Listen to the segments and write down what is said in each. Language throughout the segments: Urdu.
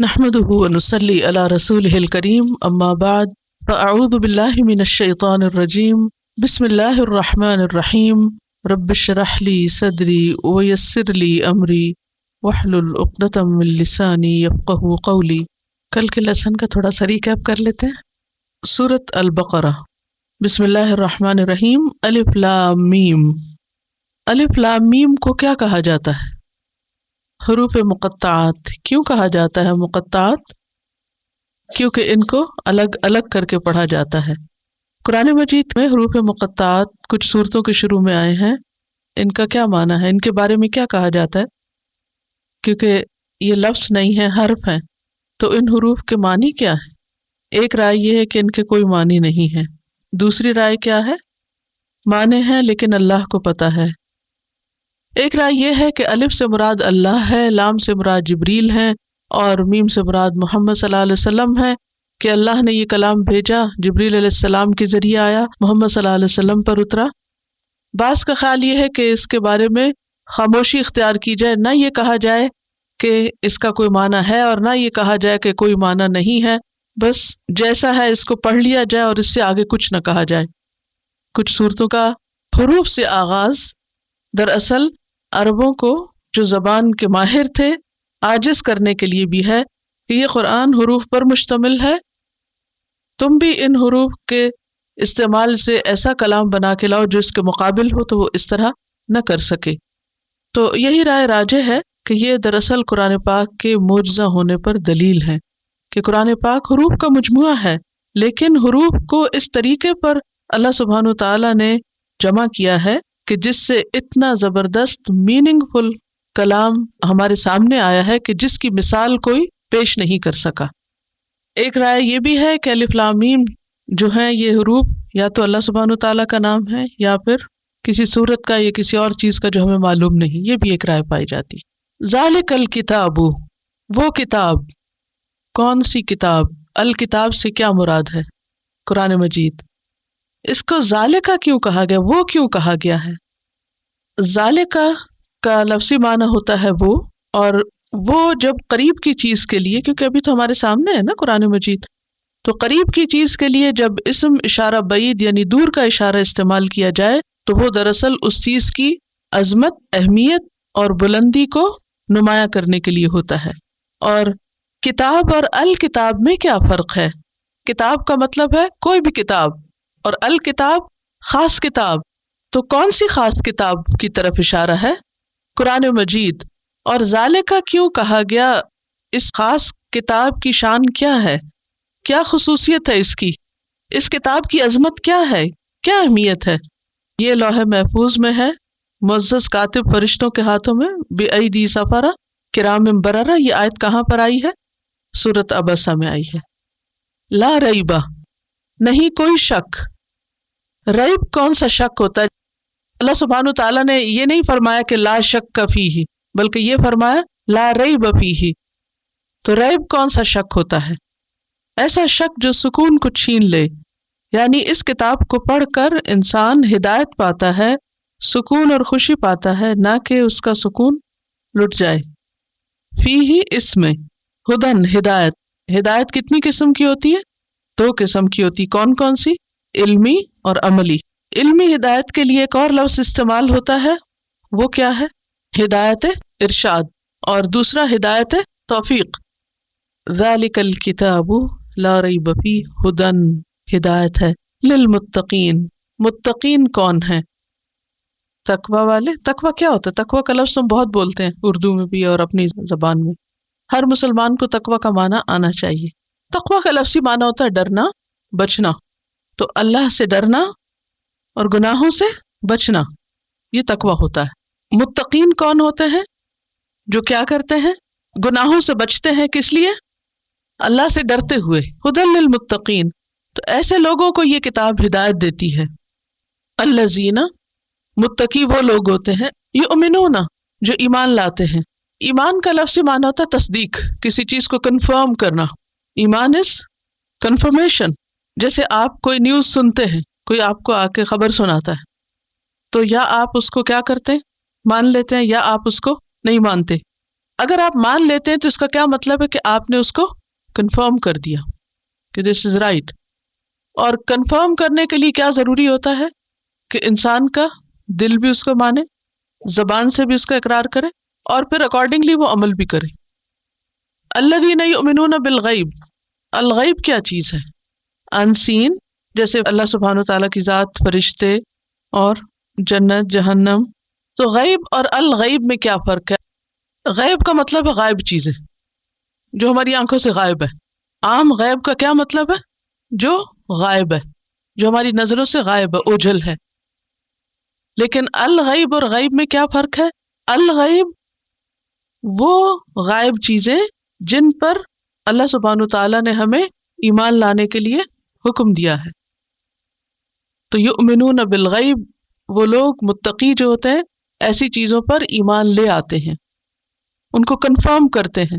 نحمده ونصلي على رسوله الكريم اما بعد فاعوذ بالله من الشيطان الرجيم بسم الله الرحمن الرحيم رب اشرح لي صدري ويسر لي امري واحلل عقدة من لساني يفقهوا قولي۔ کل کے لیسن کا تھوڑا سا ریکیپ کر لیتے ہیں۔ سورۃ البقرہ، بسم اللہ الرحمن الرحیم، الف لام میم۔ الف لام میم کو کیا کہا جاتا ہے؟ حروف مقطعات۔ کیوں کہا جاتا ہے مقطعات؟ کیونکہ ان کو الگ الگ کر کے پڑھا جاتا ہے۔ قرآن مجید میں حروف مقطعات کچھ صورتوں کے شروع میں آئے ہیں۔ ان کا کیا معنی ہے؟ ان کے بارے میں کیا کہا جاتا ہے؟ کیونکہ یہ لفظ نہیں ہے، حرف ہیں، تو ان حروف کے معنی کیا ہے؟ ایک رائے یہ ہے کہ ان کے کوئی معنی نہیں ہے۔ دوسری رائے کیا ہے؟ معنی ہیں لیکن اللہ کو پتہ ہے۔ ایک رائے یہ ہے کہ الف سے مراد اللہ ہے، لام سے مراد جبریل ہے، اور میم سے مراد محمد صلی اللہ علیہ وسلم ہے، کہ اللہ نے یہ کلام بھیجا، جبریل علیہ السلام کے ذریعے آیا، محمد صلی اللہ علیہ وسلم پر اترا۔ بعض کا خیال یہ ہے کہ اس کے بارے میں خاموشی اختیار کی جائے، نہ یہ کہا جائے کہ اس کا کوئی معنی ہے اور نہ یہ کہا جائے کہ کوئی معنی نہیں ہے، بس جیسا ہے اس کو پڑھ لیا جائے اور اس سے آگے کچھ نہ کہا جائے۔ کچھ صورتوں کا حروف سے آغاز دراصل عربوں کو جو زبان کے ماہر تھے عاجز کرنے کے لیے بھی ہے کہ یہ قرآن حروف پر مشتمل ہے، تم بھی ان حروف کے استعمال سے ایسا کلام بنا کے لاؤ جو اس کے مقابل ہو، تو وہ اس طرح نہ کر سکے۔ تو یہی رائے راجح ہے کہ یہ دراصل قرآن پاک کے معجزہ ہونے پر دلیل ہے کہ قرآن پاک حروف کا مجموعہ ہے، لیکن حروف کو اس طریقے پر اللہ سبحانہ و تعالیٰ نے جمع کیا ہے کہ جس سے اتنا زبردست میننگ فل کلام ہمارے سامنے آیا ہے کہ جس کی مثال کوئی پیش نہیں کر سکا۔ ایک رائے یہ بھی ہے کہ الف لام میم جو ہیں یہ حروف یا تو اللہ سبحانہ تعالیٰ کا نام ہے یا پھر کسی صورت کا یا کسی اور چیز کا جو ہمیں معلوم نہیں، یہ بھی ایک رائے پائی جاتی۔ ذالک الکتاب، وہ کتاب، کون سی کتاب؟ الکتاب سے کیا مراد ہے؟ قرآن مجید۔ اس کو ذالکہ کیوں کہا گیا؟ وہ کیوں کہا گیا ہے؟ ذالکہ کا لفظی معنی ہوتا ہے وہ، اور وہ جب قریب کی چیز کے لیے، کیونکہ ابھی تو ہمارے سامنے ہے نا قرآن مجید، تو قریب کی چیز کے لیے جب اسم اشارہ بعید یعنی دور کا اشارہ استعمال کیا جائے تو وہ دراصل اس چیز کی عظمت، اہمیت اور بلندی کو نمایاں کرنے کے لیے ہوتا ہے۔ اور کتاب اور الکتاب میں کیا فرق ہے؟ کتاب کا مطلب ہے کوئی بھی کتاب، اور الکتاب خاص کتاب۔ تو کون سی خاص کتاب کی طرف اشارہ ہے؟ قرآن مجید۔ اور ذالکہ کیوں کہا گیا؟ اس خاص کتاب کی شان کیا ہے؟ کیا خصوصیت ہے اس کی؟ اس کتاب کی عظمت کیا ہے؟ کیا اہمیت ہے؟ یہ لوح محفوظ میں ہے، معزز کاتب فرشتوں کے ہاتھوں میں، بِأَیْدِی سَفَرَۃ کِرَامٍ بَرَرَۃ۔ یہ آیت کہاں پر آئی ہے؟ سورۃ عبسہ میں آئی ہے۔ لا ریبہ، نہیں کوئی شک۔ ریب کون سا شک ہوتا ہے؟ اللہ سبحانہ تعالیٰ نے یہ نہیں فرمایا کہ لا شک فیہ، بلکہ یہ فرمایا لا ریب فیہ۔ تو ریب کون سا شک ہوتا ہے؟ ایسا شک جو سکون کو چھین لے، یعنی اس کتاب کو پڑھ کر انسان ہدایت پاتا ہے، سکون اور خوشی پاتا ہے، نہ کہ اس کا سکون لٹ جائے۔ فیہ اس میں، ہدن ہدایت۔ ہدایت کتنی قسم کی ہوتی ہے؟ 2 قسم کی ہوتی۔ کون کون سی؟ علمی اور عملی۔ علمی ہدایت کے لیے ایک اور لفظ استعمال ہوتا ہے، وہ کیا ہے؟ ہدایت ارشاد، اور دوسرا ہدایت توفیق۔ ذالک الکتاب لا ریب فیہ ہدن، ہدایت ہے للمتقین۔ متقین کون ہیں؟ تقوی والے۔ تقوی کیا ہوتا ہے؟ تقوی کا لفظ ہم بہت بولتے ہیں اردو میں بھی اور اپنی زبان میں۔ ہر مسلمان کو تقوی کا معنی آنا چاہیے۔ تقوی کا لفظی معنی ہوتا ہے ڈرنا، بچنا۔ تو اللہ سے ڈرنا اور گناہوں سے بچنا، یہ تقوی ہوتا ہے۔ متقین کون ہوتے ہیں؟ جو کیا کرتے ہیں؟ گناہوں سے بچتے ہیں۔ کس لیے؟ اللہ سے ڈرتے ہوئے۔ ھدی للمتقین۔ تو ایسے لوگوں کو یہ کتاب ہدایت دیتی ہے۔ الذین، متقی وہ لوگ ہوتے ہیں، یؤمنون، جو ایمان لاتے ہیں۔ ایمان کا لفظی معنی ہوتا ہے تصدیق، کسی چیز کو کنفرم کرنا۔ ایمان از کنفرمیشن۔ جیسے آپ کوئی نیوز سنتے ہیں، کوئی آپ کو آ کے خبر سناتا ہے، تو یا آپ اس کو کیا کرتے ہیں؟ مان لیتے ہیں، یا آپ اس کو نہیں مانتے۔ اگر آپ مان لیتے ہیں تو اس کا کیا مطلب ہے کہ آپ نے اس کو کنفرم کر دیا کہ دس از رائٹ. اور کنفرم کرنے کے لیے کیا ضروری ہوتا ہے کہ انسان کا دل بھی اس کو مانے، زبان سے بھی اس کا اقرار کرے، اور پھر اکارڈنگلی وہ عمل بھی کرے. الذین یؤمنون بالغیب، الغیب کیا چیز ہے؟ انسین، جیسے اللہ سبحانہ وتعالیٰ کی ذات، فرشتے اور جنت، جہنم. تو غیب اور الغیب میں کیا فرق ہے؟ غیب کا مطلب ہے غائب چیزیں جو ہماری آنکھوں سے غائب ہے. عام غیب کا کیا مطلب ہے؟ جو غائب ہے، جو ہماری نظروں سے غائب ہے، اوجھل ہے. لیکن الغیب اور غیب میں کیا فرق ہے؟ الغیب وہ غائب چیزیں جن پر اللہ سبحانہ تعالیٰ نے ہمیں ایمان لانے کے لیے حکم دیا ہے. تو یؤمنون بالغیب، وہ لوگ متقی جو ہوتے ہیں ایسی چیزوں پر ایمان لے آتے ہیں، ان کو کنفرم کرتے ہیں.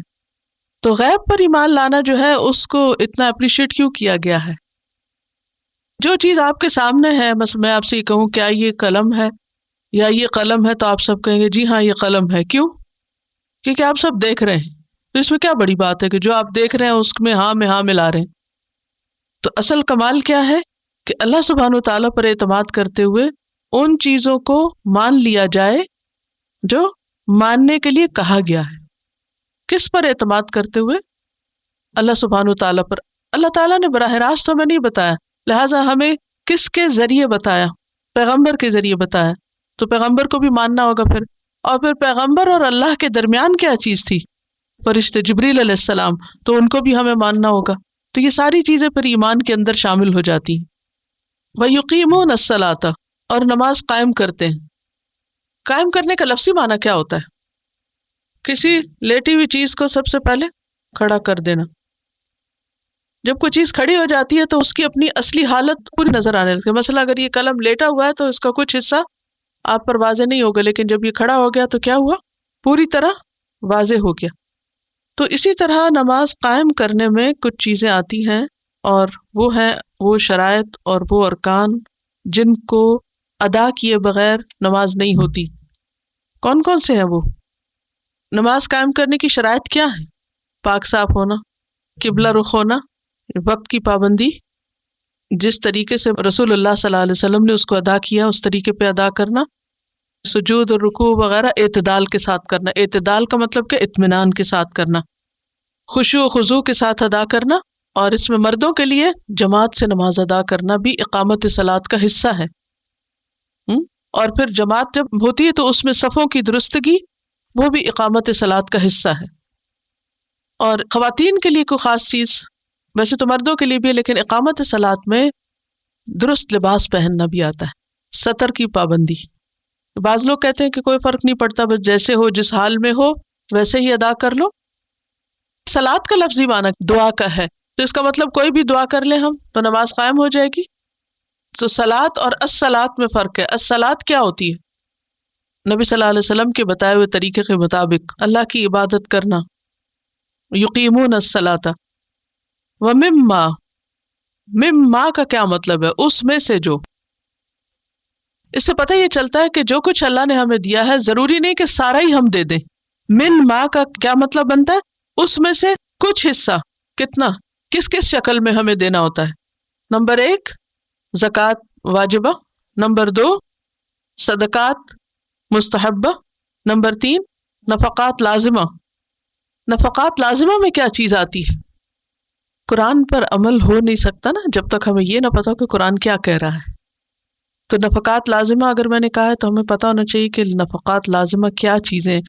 تو غیب پر ایمان لانا جو ہے اس کو اتنا اپریشیٹ کیوں کیا گیا ہے؟ جو چیز آپ کے سامنے ہے، بس میں آپ سے یہ کہوں کیا یہ قلم ہے یا یہ قلم ہے، تو آپ سب کہیں گے جی ہاں یہ قلم ہے. کیوں؟ کیونکہ آپ سب دیکھ رہے ہیں. تو اس میں کیا بڑی بات ہے کہ جو آپ دیکھ رہے ہیں اس میں ہاں ملا رہے ہیں. تو اصل کمال کیا ہے کہ اللہ سبحانہ وتعالیٰ پر اعتماد کرتے ہوئے ان چیزوں کو مان لیا جائے جو ماننے کے لیے کہا گیا ہے. کس پر اعتماد کرتے ہوئے؟ اللہ سبحانہ وتعالیٰ پر. اللہ تعالیٰ نے براہ راست ہمیں نہیں بتایا، لہٰذا ہمیں کس کے ذریعے بتایا؟ پیغمبر کے ذریعے بتایا. تو پیغمبر کو بھی ماننا ہوگا پھر. اور پھر پیغمبر اور اللہ کے درمیان کیا چیز تھی؟ فرشتے جبریل علیہ السلام، تو ان کو بھی ہمیں ماننا ہوگا. تو یہ ساری چیزیں پھر ایمان کے اندر شامل ہو جاتی ہیں. وَيُقِيمُونَ الصَّلَاةَ، اور نماز قائم کرتے ہیں. قائم کرنے کا لفظی معنی کیا ہوتا ہے؟ کسی لیٹی ہوئی چیز کو سب سے پہلے کھڑا کر دینا. جب کوئی چیز کھڑی ہو جاتی ہے تو اس کی اپنی اصلی حالت پوری نظر آنے لگتی ہے. مثلا اگر یہ قلم لیٹا ہوا ہے تو اس کا کچھ حصہ آپ پر واضح نہیں ہوگا، لیکن جب یہ کھڑا ہو گیا تو کیا ہوا؟ پوری طرح واضح ہو گیا. تو اسی طرح نماز قائم کرنے میں کچھ چیزیں آتی ہیں، اور وہ ہیں وہ شرائط اور وہ ارکان جن کو ادا کیے بغیر نماز نہیں ہوتی. کون کون سے ہیں وہ؟ نماز قائم کرنے کی شرائط کیا ہے؟ پاک صاف ہونا، قبلہ رخ ہونا، وقت کی پابندی، جس طریقے سے رسول اللہ صلی اللہ علیہ وسلم نے اس کو ادا کیا اس طریقے پہ ادا کرنا، سجود اور رکوع وغیرہ اعتدال کے ساتھ کرنا. اعتدال کا مطلب کہ اطمینان کے ساتھ کرنا، خشوع و خضوع کے ساتھ ادا کرنا. اور اس میں مردوں کے لیے جماعت سے نماز ادا کرنا بھی اقامت صلاۃ کا حصہ ہے. اور پھر جماعت جب ہوتی ہے تو اس میں صفوں کی درستگی، وہ بھی اقامت صلاۃ کا حصہ ہے. اور خواتین کے لیے کوئی خاص چیز، ویسے تو مردوں کے لیے بھی ہے، لیکن اقامت صلاۃ میں درست لباس پہننا بھی آتا ہے، سطر کی پابندی. بعض لوگ کہتے ہیں کہ کوئی فرق نہیں پڑتا، بس جیسے ہو، جس حال میں ہو ویسے ہی ادا کر لو. صلاۃ کا لفظی معنی دعا کا ہے، تو اس کا مطلب کوئی بھی دعا کر لیں ہم تو نماز قائم ہو جائے گی. تو صلاۃ اور الصلاۃ میں فرق ہے. الصلاۃ کیا ہوتی ہے؟ نبی صلی اللہ علیہ وسلم کے بتائے ہوئے طریقے کے مطابق اللہ کی عبادت کرنا. یقیمون الصلاۃ ومما، مما کا کیا مطلب ہے؟ اس میں سے جو. اس سے پتہ یہ چلتا ہے کہ جو کچھ اللہ نے ہمیں دیا ہے ضروری نہیں کہ سارا ہی ہم دے دیں. من ما کا کیا مطلب بنتا ہے؟ اس میں سے کچھ حصہ. کتنا؟ کس کس شکل میں ہمیں دینا ہوتا ہے؟ نمبر 1 زکوٰۃ واجبہ، نمبر 2 صدقات مستحبہ، نمبر 3 نفقات لازمہ. نفقات لازمہ میں کیا چیز آتی ہے؟ قرآن پر عمل ہو نہیں سکتا نا جب تک ہمیں یہ نہ پتا ہو کہ قرآن کیا کہہ رہا ہے. تو نفقات لازمہ اگر میں نے کہا ہے تو ہمیں پتا ہونا چاہیے کہ نفقات لازمہ کیا چیزیں،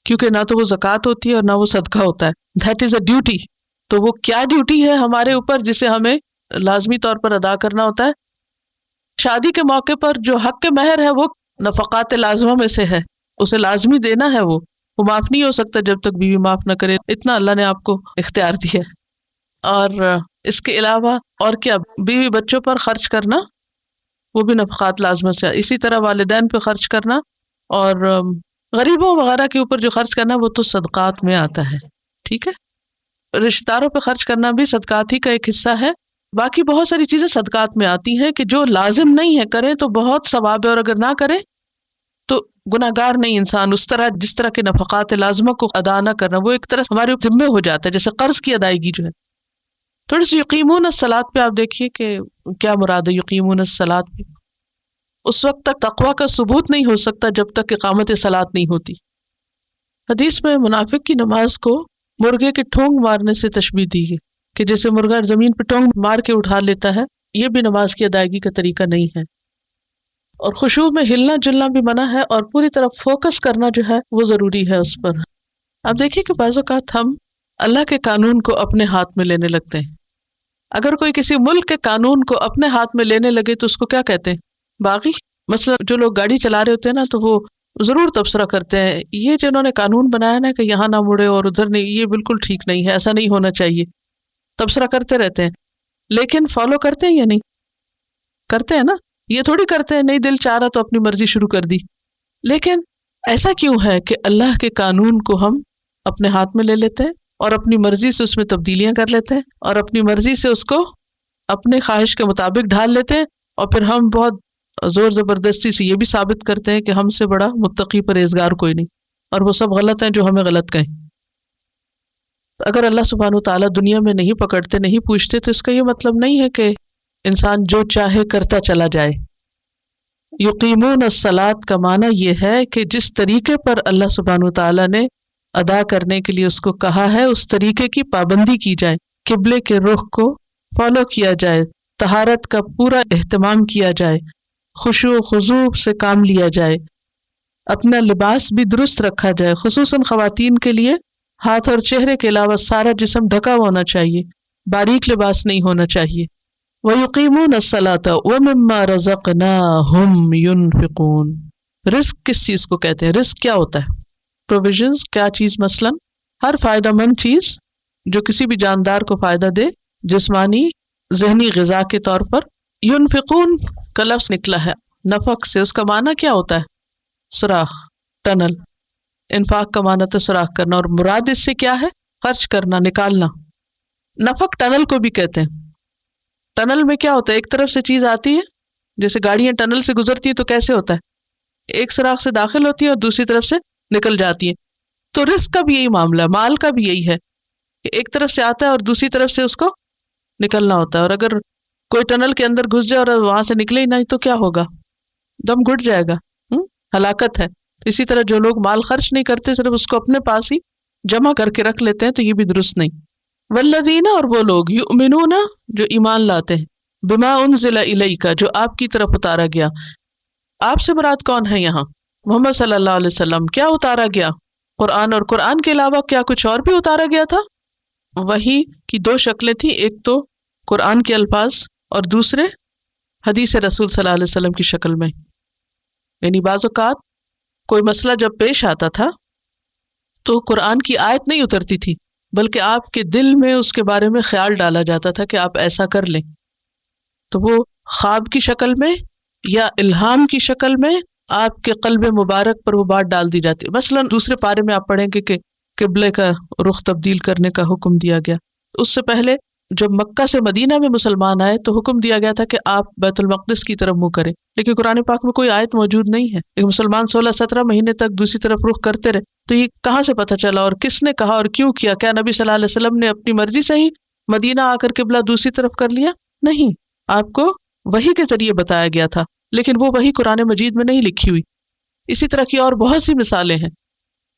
کیونکہ نہ تو وہ زکوٰۃ ہوتی ہے اور نہ وہ صدقہ ہوتا ہے. That is a duty. تو وہ کیا ڈیوٹی ہے ہمارے اوپر جسے ہمیں لازمی طور پر ادا کرنا ہوتا ہے؟ شادی کے موقع پر جو حق مہر ہے وہ نفقات لازمہ میں سے ہے، اسے لازمی دینا ہے. وہ معاف نہیں ہو سکتا جب تک بیوی معاف نہ کرے. اتنا اللہ نے آپ کو اختیار دیا ہے. اور اس کے علاوہ اور کیا؟ بیوی بچوں پر خرچ کرنا وہ بھی نفقات لازمہ سے. اسی طرح والدین پہ خرچ کرنا اور غریبوں وغیرہ کے اوپر جو خرچ کرنا وہ تو صدقات میں آتا ہے. ٹھیک ہے، رشتہ داروں پہ خرچ کرنا بھی صدقات ہی کا ایک حصہ ہے. باقی بہت ساری چیزیں صدقات میں آتی ہیں کہ جو لازم نہیں ہے کریں تو بہت ثواب ہے، اور اگر نہ کریں تو گناہگار نہیں انسان، اس طرح جس طرح کے نفقات لازمہ کو ادا نہ کرنا وہ ایک طرح ہمارے ذمے ہو جاتا ہے، جیسے قرض کی ادائیگی جو ہے۔ تھوڑی سی یقیمون الصلاۃ پہ آپ دیکھیے کہ کیا مراد ہے یقیمون الصلاۃ پہ۔ اس وقت تک تقویٰ کا ثبوت نہیں ہو سکتا جب تک اقامت صلاۃ نہیں ہوتی۔ حدیث میں منافق کی نماز کو مرغے کے ٹھونگ مارنے سے تشبیہ دی ہے کہ جیسے مرغا زمین پہ ٹھونگ مار کے اٹھا لیتا ہے، یہ بھی نماز کی ادائیگی کا طریقہ نہیں ہے۔ اور خشوع میں ہلنا جلنا بھی منع ہے، اور پوری طرح فوکس کرنا جو ہے وہ ضروری ہے اس پر۔ اب دیکھیے کہ بعض اوقات ہم اللہ کے قانون کو اپنے ہاتھ میں لینے لگتے ہیں۔ اگر کوئی کسی ملک کے قانون کو اپنے ہاتھ میں لینے لگے تو اس کو کیا کہتے ہیں؟ باغی۔ مثلا جو لوگ گاڑی چلا رہے ہوتے ہیں نا تو وہ ضرور تبصرہ کرتے ہیں، یہ جنہوں نے قانون بنایا نا کہ یہاں نہ مڑے اور ادھر نہیں، یہ بالکل ٹھیک نہیں ہے، ایسا نہیں ہونا چاہیے، تبصرہ کرتے رہتے ہیں۔ لیکن فالو کرتے ہیں یا نہیں کرتے ہیں نا؟ یہ تھوڑی کرتے ہیں نہیں دل چاہ رہا تو اپنی مرضی شروع کر دی۔ لیکن ایسا کیوں ہے کہ اللہ کے قانون کو ہم اپنے ہاتھ میں لے لیتے ہیں اور اپنی مرضی سے اس میں تبدیلیاں کر لیتے ہیں اور اپنی مرضی سے اس کو اپنے خواہش کے مطابق ڈھال لیتے ہیں، اور پھر ہم بہت زور زبردستی سے یہ بھی ثابت کرتے ہیں کہ ہم سے بڑا متقی پرہیزگار کوئی نہیں، اور وہ سب غلط ہیں جو ہمیں غلط کہیں۔ اگر اللہ سبحانہ وتعالیٰ دنیا میں نہیں پکڑتے، نہیں پوچھتے، تو اس کا یہ مطلب نہیں ہے کہ انسان جو چاہے کرتا چلا جائے۔ یقیمون الصلاۃ کا معنی یہ ہے کہ جس طریقے پر اللہ سبحانہ وتعالیٰ نے ادا کرنے کے لیے اس کو کہا ہے اس طریقے کی پابندی کی جائے، قبلے کے رخ کو فالو کیا جائے، طہارت کا پورا اہتمام کیا جائے، خشوع و خضوع سے کام لیا جائے، اپنا لباس بھی درست رکھا جائے، خصوصاً خواتین کے لیے ہاتھ اور چہرے کے علاوہ سارا جسم ڈھکا ہونا چاہیے، باریک لباس نہیں ہونا چاہیے۔ وَيُقِيمُونَ الصَّلَاةَ وَمِمَّا رَزَقْنَاهُمْ يُنْفِقُونَ۔ رزق کس چیز کو کہتے ہیں؟ رزق کیا ہوتا ہے؟ پروویژنز، کیا چیز؟ مثلاً ہر فائدہ مند چیز جو کسی بھی جاندار کو فائدہ دے، جسمانی ذہنی غذا کے طور پر۔ ينفقون کا لفظ نکلا ہے نفق سے، اس کا معنی کیا ہوتا ہے؟ سوراخ، ٹنل۔ انفاق کا معنی تو سوراخ کرنا، اور مراد اس سے کیا ہے؟ خرچ کرنا، نکالنا۔ نفق ٹنل کو بھی کہتے ہیں۔ ٹنل میں کیا ہوتا ہے؟ ایک طرف سے چیز آتی ہے، جیسے گاڑیاں ٹنل سے گزرتی ہیں تو کیسے ہوتا ہے؟ ایک سوراخ سے داخل ہوتی ہے اور دوسری طرف سے نکل جاتی ہے۔ تو رزق کا بھی یہی معاملہ ہے، مال کا بھی یہی ہے کہ ایک طرف سے آتا ہے اور دوسری طرف سے اس کو نکلنا ہوتا ہے، اور اگر کوئی ٹنل کے اندر گھس جائے اور وہاں سے نکلے ہی نہیں تو کیا ہوگا؟ دم گھٹ جائے گا، ہلاکت ہے۔ اسی طرح جو لوگ مال خرچ نہیں کرتے، صرف اس کو اپنے پاس ہی جمع کر کے رکھ لیتے ہیں، تو یہ بھی درست نہیں۔ والذین، اور وہ لوگ، یؤمنون، جو ایمان لاتے ہیں، بما انزل الیک، جو آپ کی طرف اتارا گیا۔ آپ سے مراد کون ہے یہاں؟ محمد صلی اللہ علیہ وسلم۔ کیا اتارا گیا؟ قرآن، اور قرآن کے علاوہ کیا کچھ اور بھی اتارا گیا تھا؟ وحی کی دو شکلیں تھیں، ایک تو قرآن کے الفاظ اور دوسرے حدیث رسول صلی اللہ علیہ وسلم کی شکل میں۔ یعنی بعض اوقات کوئی مسئلہ جب پیش آتا تھا تو قرآن کی آیت نہیں اترتی تھی، بلکہ آپ کے دل میں اس کے بارے میں خیال ڈالا جاتا تھا کہ آپ ایسا کر لیں، تو وہ خواب کی شکل میں یا الہام کی شکل میں آپ کے قلب مبارک پر وہ بات ڈال دی جاتی ہے۔ مثلا دوسرے پارے میں آپ پڑھیں گے کہ قبلے کا رخ تبدیل کرنے کا حکم دیا گیا۔ اس سے پہلے جب مکہ سے مدینہ میں مسلمان آئے تو حکم دیا گیا تھا کہ آپ بیت المقدس کی طرف منہ کریں، لیکن قرآن پاک میں کوئی آیت موجود نہیں ہے۔ لیکن مسلمان 16-17 مہینے تک دوسری طرف رخ کرتے رہے، تو یہ کہاں سے پتہ چلا اور کس نے کہا اور کیوں کیا؟ کیا نبی صلی اللہ علیہ وسلم نے اپنی مرضی سے ہی مدینہ آ کر قبلہ دوسری طرف کر لیا؟ نہیں، آپ کو وحی کے ذریعے بتایا گیا تھا، لیکن وہ وحی قرآن مجید میں نہیں لکھی ہوئی۔ اسی طرح کی اور بہت سی مثالیں ہیں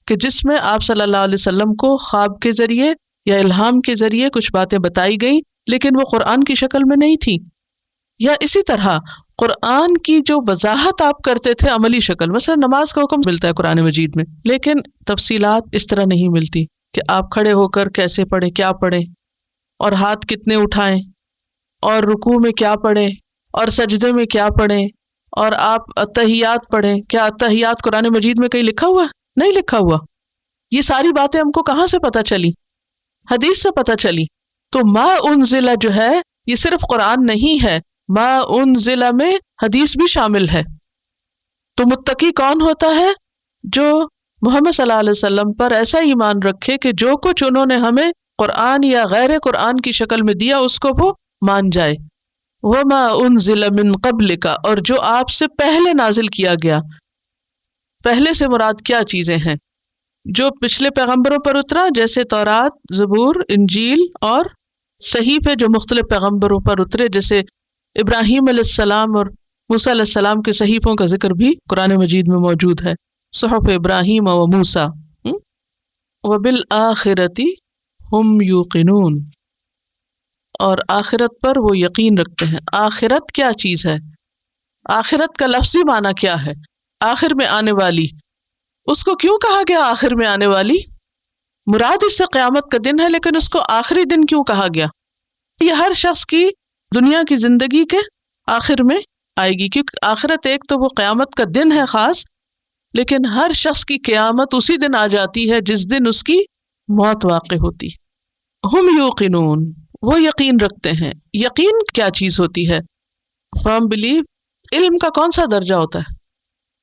کہ جس میں آپ صلی اللہ علیہ وسلم کو خواب کے ذریعے یا الہام کے ذریعے کچھ باتیں بتائی گئیں، لیکن وہ قرآن کی شکل میں نہیں تھی۔ یا اسی طرح قرآن کی جو وضاحت آپ کرتے تھے عملی شکل، مثلا نماز کا حکم ملتا ہے قرآن مجید میں، لیکن تفصیلات اس طرح نہیں ملتی کہ آپ کھڑے ہو کر کیسے پڑھیں، کیا پڑھیں، اور ہاتھ کتنے اٹھائیں، اور رکوع میں کیا پڑھیں، اور سجدے میں کیا پڑھیں، اور آپ التحیات پڑھیں۔ کیا التحیات قرآن مجید میں کہیں لکھا ہوا؟ نہیں لکھا ہوا۔ یہ ساری باتیں ہم کو کہاں سے پتہ چلی؟ حدیث سے پتہ چلی۔ تو ما انزل جو ہے یہ صرف قرآن نہیں ہے، ما انزل میں حدیث بھی شامل ہے۔ تو متقی کون ہوتا ہے؟ جو محمد صلی اللہ علیہ وسلم پر ایسا ایمان رکھے کہ جو کچھ انہوں نے ہمیں قرآن یا غیر قرآن کی شکل میں دیا اس کو وہ مان جائے۔ وما انزل من قبلک، اور جو آپ سے پہلے نازل کیا گیا۔ پہلے سے مراد کیا چیزیں ہیں؟ جو پچھلے پیغمبروں پر اترا، جیسے تورات، زبور، انجیل، اور صحیفے جو مختلف پیغمبروں پر اترے، جیسے ابراہیم علیہ السلام اور موسیٰ علیہ السلام کے صحیفوں کا ذکر بھی قرآن مجید میں موجود ہے، صحف ابراہیم و موسیٰ۔ وَبِالْآخِرَةِ هُمْ يُوقِنُونَ، اور آخرت پر وہ یقین رکھتے ہیں۔ آخرت کیا چیز ہے؟ آخرت کا لفظی معنی کیا ہے؟ آخر میں آنے والی۔ اس کو کیوں کہا گیا آخر میں آنے والی؟ مراد اس سے قیامت کا دن ہے، لیکن اس کو آخری دن کیوں کہا گیا؟ یہ ہر شخص کی دنیا کی زندگی کے آخر میں آئے گی، کیونکہ آخرت ایک تو وہ قیامت کا دن ہے خاص، لیکن ہر شخص کی قیامت اسی دن آ جاتی ہے جس دن اس کی موت واقع ہوتی۔ ہم یوقنون، وہ یقین رکھتے ہیں۔ یقین کیا چیز ہوتی ہے؟ فرم بلیو، علم کا کون سا درجہ ہوتا ہے؟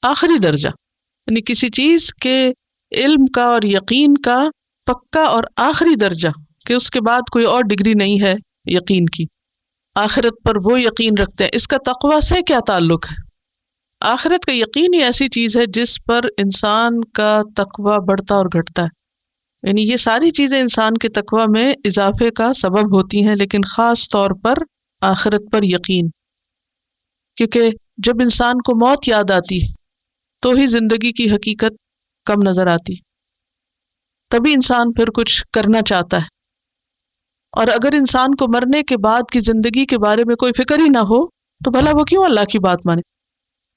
آخری درجہ، یعنی کسی چیز کے علم کا اور یقین کا پکا اور آخری درجہ، کہ اس کے بعد کوئی اور ڈگری نہیں ہے یقین کی۔ آخرت پر وہ یقین رکھتے ہیں۔ اس کا تقویٰ سے کیا تعلق ہے؟ آخرت کا یقین ہی ایسی چیز ہے جس پر انسان کا تقویٰ بڑھتا اور گھٹتا ہے، یعنی یہ ساری چیزیں انسان کے تقویٰ میں اضافے کا سبب ہوتی ہیں، لیکن خاص طور پر آخرت پر یقین، کیونکہ جب انسان کو موت یاد آتی ہے تو ہی زندگی کی حقیقت کم نظر آتی، تبھی انسان پھر کچھ کرنا چاہتا ہے۔ اور اگر انسان کو مرنے کے بعد کی زندگی کے بارے میں کوئی فکر ہی نہ ہو تو بھلا وہ کیوں اللہ کی بات مانے؟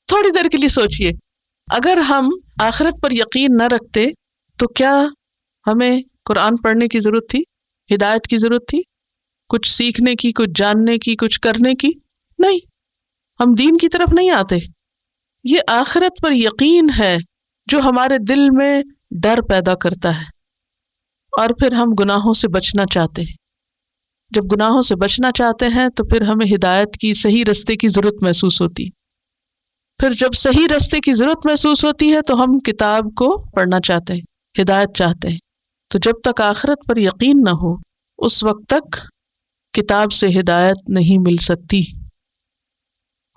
تھوڑی دیر کے لیے سوچئے، اگر ہم آخرت پر یقین نہ رکھتے تو کیا ہمیں قرآن پڑھنے کی ضرورت تھی؟ ہدایت کی ضرورت تھی؟ کچھ سیکھنے کی، کچھ جاننے کی، کچھ کرنے کی؟ نہیں، ہم دین کی طرف نہیں آتے۔ یہ آخرت پر یقین ہے جو ہمارے دل میں ڈر پیدا کرتا ہے، اور پھر ہم گناہوں سے بچنا چاہتے ہیں۔ جب گناہوں سے بچنا چاہتے ہیں تو پھر ہمیں ہدایت کی، صحیح رستے کی ضرورت محسوس ہوتی۔ پھر جب صحیح رستے کی ضرورت محسوس ہوتی ہے تو ہم کتاب کو پڑھنا چاہتے ہیں، ہدایت چاہتے ہیں۔ تو جب تک آخرت پر یقین نہ ہو اس وقت تک کتاب سے ہدایت نہیں مل سکتی۔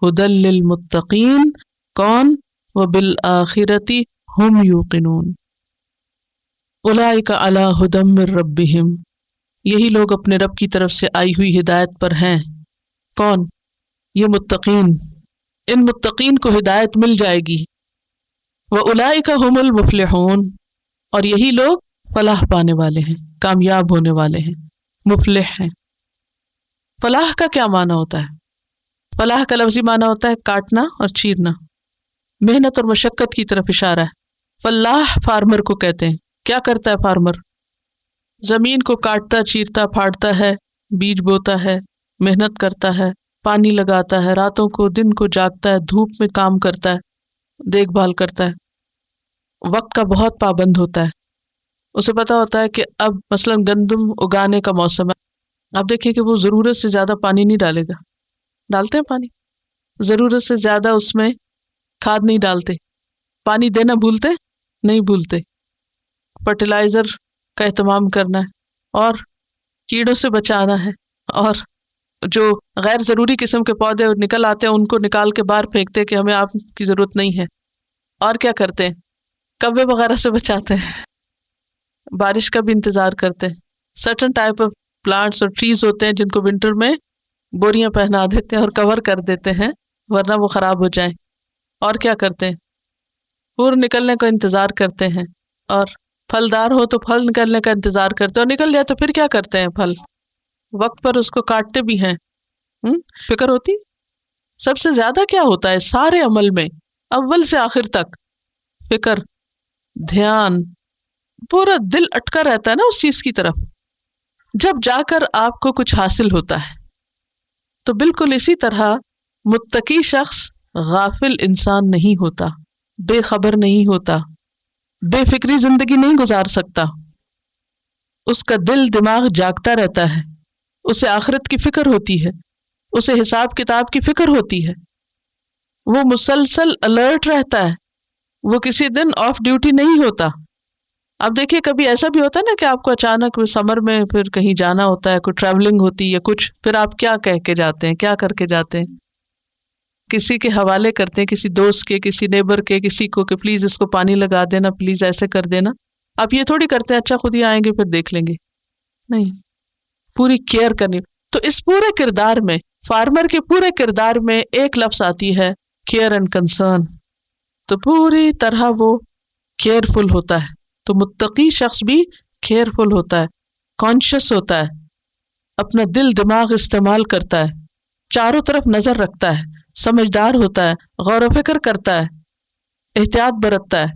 ھدی للمتقین، کون؟ وبالآخرۃ ھم یوقنون، اولئک علی ھدی من ربہم، یہی لوگ اپنے رب کی طرف سے آئی ہوئی ہدایت پر ہیں۔ کون؟ یہ متقین، ان متقین کو ہدایت مل جائے گی۔ وَأُولَئِكَ هُمُ الْمُفْلِحُونَ، اور یہی لوگ فلاح پانے والے ہیں، کامیاب ہونے والے ہیں، مفلح ہیں۔ فلاح کا کیا معنی ہوتا ہے؟ فلاح کا لفظی معنی ہوتا ہے کاٹنا اور چیرنا، محنت اور مشقت کی طرف اشارہ ہے۔ فلاح فارمر کو کہتے ہیں۔ کیا کرتا ہے فارمر؟ زمین کو کاٹتا، چیرتا، پھاڑتا ہے، بیج بوتا ہے، محنت کرتا ہے، پانی لگاتا ہے، راتوں کو دن کو جاگتا ہے، دھوپ میں کام کرتا ہے، دیکھ بھال کرتا ہے، وقت کا بہت پابند ہوتا ہے۔ اسے پتا ہوتا ہے کہ اب مثلا گندم اگانے کا موسم ہے، آپ دیکھیں کہ وہ ضرورت سے زیادہ پانی نہیں ڈالے گا، ڈالتے ہیں پانی؟ ضرورت سے زیادہ اس میں کھاد نہیں ڈالتے، پانی دینا بھولتے نہیں بھولتے، فرٹیلائزر کا اہتمام کرنا ہے، اور کیڑوں سے بچانا ہے، اور جو غیر ضروری قسم کے پودے نکل آتے ہیں ان کو نکال کے باہر پھینکتے کہ ہمیں آپ کی ضرورت نہیں ہے۔ اور کیا کرتے ہیں؟ کوے وغیرہ سے بچاتے ہیں، بارش کا بھی انتظار کرتے ہیں۔ سرٹن ٹائپ آف پلانٹس اور ٹریز ہوتے ہیں جن کو ونٹر میں بوریاں پہنا دیتے ہیں اور کور کر دیتے ہیں ورنہ وہ خراب ہو جائیں۔ اور کیا کرتے ہیں؟ پور نکلنے کا انتظار کرتے ہیں، اور پھلدار ہو تو پھل نکلنے کا انتظار کرتے ہیں، اور نکل جائے تو پھر کیا کرتے ہیں؟ پھل وقت پر اس کو کاٹتے بھی ہیں۔ فکر ہوتی؟ سب سے زیادہ کیا ہوتا ہے سارے عمل میں، اول سے آخر تک؟ فکر، دھیان، پورا دل اٹکا رہتا ہے نا اس چیز کی طرف۔ جب جا کر آپ کو کچھ حاصل ہوتا ہے تو بالکل اسی طرح متقی شخص غافل انسان نہیں ہوتا، بے خبر نہیں ہوتا، بے فکری زندگی نہیں گزار سکتا۔ اس کا دل دماغ جاگتا رہتا ہے، اسے آخرت کی فکر ہوتی ہے، اسے حساب کتاب کی فکر ہوتی ہے، وہ مسلسل الرٹ رہتا ہے، وہ کسی دن آف ڈیوٹی نہیں ہوتا۔ اب دیکھیے کبھی ایسا بھی ہوتا ہے نا کہ آپ کو اچانک سمر میں پھر کہیں جانا ہوتا ہے، کوئی ٹریولنگ ہوتی ہے کچھ، پھر آپ کیا کہہ کے جاتے ہیں، کیا کر کے جاتے ہیں؟ کسی کے حوالے کرتے ہیں، کسی دوست کے، کسی نیبر کے، کسی کو کہ پلیز اس کو پانی لگا دینا، پلیز ایسے کر دینا. آپ یہ تھوڑی کرتے ہیں اچھا خود ہی آئیں گے پھر دیکھ لیں گے. نہیں، پوری کیئر کرنی. تو اس پورے کردار میں، فارمر کے پورے کردار میں ایک لفظ آتی ہے کیئر اینڈ کنسرن. تو پوری طرح وہ کیئرفل ہوتا ہے. تو متقی شخص بھی کیئرفل ہوتا ہے، کانشیس ہوتا ہے، اپنا دل دماغ استعمال کرتا ہے، چاروں طرف نظر رکھتا ہے، سمجھدار ہوتا ہے، غور و فکر کرتا ہے، احتیاط برتتا ہے.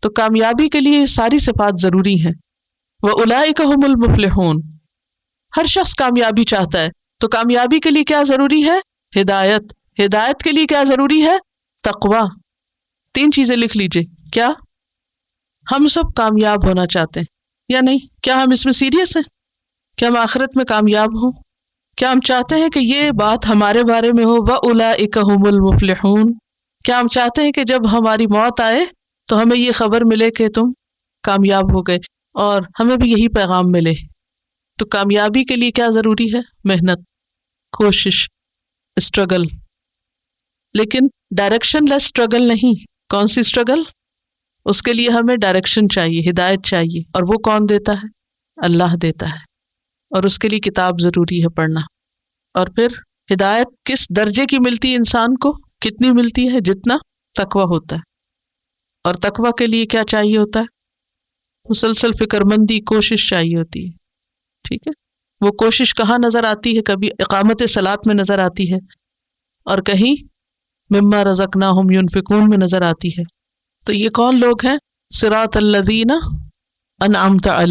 تو کامیابی کے لیے یہ ساری صفات ضروری ہیں. وَأُولَئِكَ هُمُ الْمُفْلِحُونَ. ہر شخص کامیابی چاہتا ہے. تو کامیابی کے لیے کیا ضروری ہے؟ ہدایت. ہدایت کے لیے کیا ضروری ہے؟ تقوی. 3 چیزیں لکھ لیجئے. کیا ہم سب کامیاب ہونا چاہتے ہیں یا نہیں؟ کیا ہم اس میں سیریس ہیں؟ کیا ہم آخرت میں کامیاب ہوں؟ کیا ہم چاہتے ہیں کہ یہ بات ہمارے بارے میں ہو وَأُولَئِكَ هُمُ الْمُفْلِحُونَ؟ کیا ہم چاہتے ہیں کہ جب ہماری موت آئے تو ہمیں یہ خبر ملے کہ تم کامیاب ہو گئے اور ہمیں بھی یہی پیغام ملے؟ تو کامیابی کے لیے کیا ضروری ہے؟ محنت، کوشش، اسٹرگل. لیکن ڈائریکشن لیس اسٹرگل نہیں. کون سی اسٹرگل؟ اس کے لیے ہمیں ڈائریکشن چاہیے، ہدایت چاہیے. اور وہ کون دیتا ہے؟ اللہ دیتا ہے. اور اس کے لیے کتاب ضروری ہے پڑھنا. اور پھر ہدایت کس درجے کی ملتی ہے انسان کو؟ کتنی ملتی ہے؟ جتنا تقویٰ ہوتا ہے. اور تقویٰ کے لیے کیا چاہیے ہوتا ہے؟ مسلسل فکر مندی، کوشش چاہیے ہوتی ہے. ٹھیک ہے. وہ کوشش کہاں نظر آتی ہے؟ کبھی اقامت صلاۃ میں نظر آتی ہے اور کہیں مما رزقناہم ینفقون میں نظر آتی ہے. تو یہ کون لوگ ہیں؟ صراط الذین انعمت علیہم